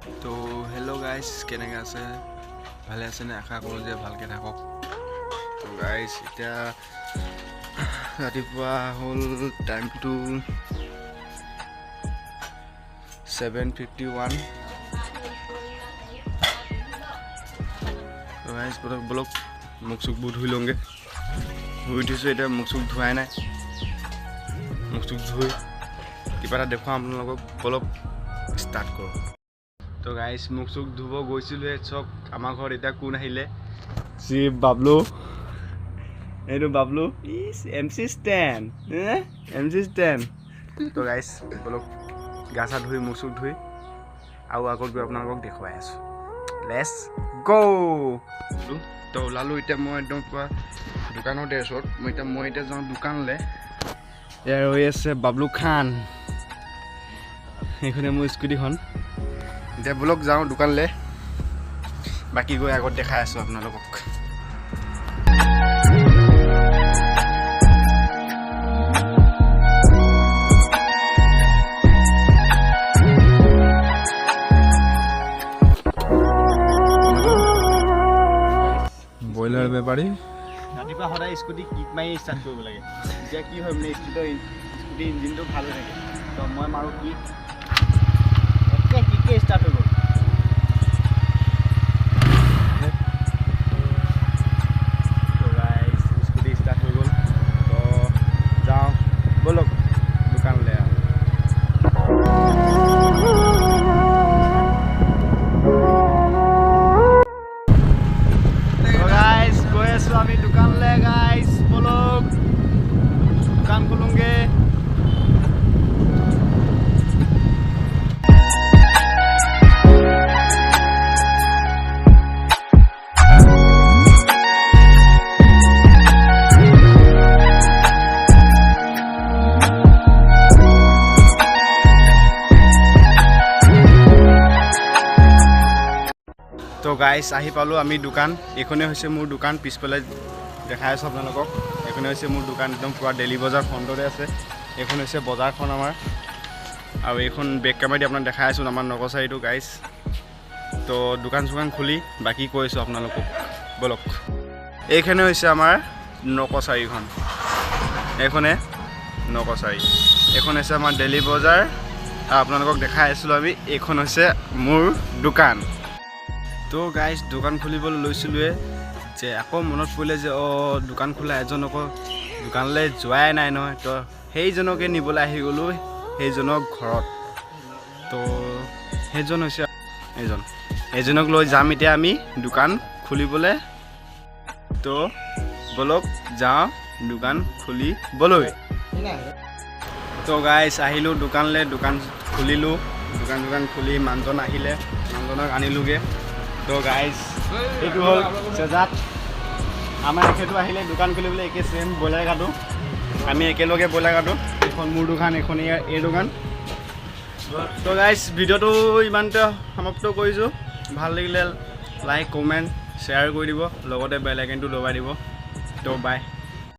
তো hello' guys, কেনেকৈ আছে? ভালে আছেনে? আশা কৰোঁ যে ভালকৈ থাকক। তো গাইজ এতিয়া ৰাতিপুৱা হ'ল, টাইমটো 7:51। তো গাইজ বলক মুখ চুখবোৰ ধুই লওঁগৈ। ধুই উঠিছোঁ, এতিয়া মুখ চুখ ধোৱাই নাই। মুখ চুখ ধুই কিবা এটা দেখুৱাম আপোনালোকক, বলক ষ্টাৰ্ট কৰোঁ। তো গাইজ মুখ চুখ ধুব গৈছিলোঁ, চক আমাৰ ঘৰত এতিয়া কোন আহিলে? শ্ৰী বাবলু। এইটো Bablu MC stand, MC stand. তো গাইজ বলক গা চা ধুই মুখ চুখ ধুই আৰু আগত গৈ আপোনালোকক দেখুৱাই আছোঁ। লেটছ গ'। তো ওলালোঁ এতিয়া মই একদম পুৰা দোকানৰ ড্ৰেছত। মই এতিয়া যাওঁ দোকানলৈ। এয়া ৰৈ আছে বাবলু খান, সেইখনে মোৰ স্কুটিখন। এতিয়া বলক যাওঁ দোকানলৈ, বাকী গৈ আগত দেখাই আছোঁ আপোনালোকক। ব্ৰইলাৰ বেপাৰী ৰাতিপুৱা সদায় স্কুটি কিক মাৰি ষ্টাৰ্ট কৰিব লাগে। এতিয়া কি হয় মানে স্কুটি ইঞ্জিনটো ভাল হৈ থাকে, তো মই মাৰোঁ কিক, একে কিকে ষ্টাৰ্ট হৈ গ'ল। তো গাইজ স্কুটি ষ্টাৰ্ট হৈ গ'ল। তো যাওঁ ব'লক দোকানলৈ। আমি দোকানলৈ গাইজ, বলক দোকান খোলোঁগে। তো গাইজ আহি পালোঁ আমি দোকান। এইখনে হৈছে মোৰ দোকান, পিছফালে দেখাই আছোঁ আপোনালোকক। এইখনে হৈছে মোৰ দোকান, একদম পূৰা ডেইলি বজাৰ ফ্ৰণ্টতে আছে। এইখন হৈছে বজাৰখন আমাৰ, আৰু এইখন বেক কেমেৰা দি আপোনাক দেখাই আছোঁ আমাৰ নকচাৰীটো গাইজ। তো দোকান চোকান খুলি বাকী কৈছোঁ আপোনালোকক, বলক। এইখনে হৈছে আমাৰ নকচাৰীখন, এইখনে নকচাৰী। এইখন হৈছে আমাৰ ডেইলি বজাৰ, আৰু আপোনালোকক দেখাই আছিলোঁ আমি। এইখন হৈছে মোৰ দোকান। তো গাইজ দোকান খুলিবলৈ লৈছিলোঁৱে যে আকৌ মনত পৰিলে যে দোকান খোলা এজন আকৌ দোকানলৈ যোৱাই নাই নহয়। তো সেইজনকে নিবলৈ আহি গ'লোঁ সেইজনক ঘৰত। তো সেইজন হৈছে এইজনক লৈ যাম এতিয়া আমি দোকান খুলিবলৈ। তো বলক যাওঁ দোকান খুলিবলৈ। তো গাইজ আহিলোঁ দোকানলৈ, দোকান খুলিলোঁ। দোকান খুলি মানুহজন আহিলে, মানুহজনক আনিলোগৈ। তো গাইজ এইটো হ'ল চেজাত, আমাৰ এখেতো আহিলে দোকান খুলিবলৈ, একে চেম ব্ৰইলাৰ কাটো, আমি একেলগে ব্ৰইলাৰ কাটো। এইখন মোৰ দোকান, এইখন এই দোকান। তো গাইজ ভিডিঅ'টো ইমানতে সমাপ্ত কৰিছোঁ। ভাল লাগিলে লাইক কমেণ্ট শ্বেয়াৰ কৰি দিব, লগতে বেল আইকনটো দবাই দিব। তো বাই।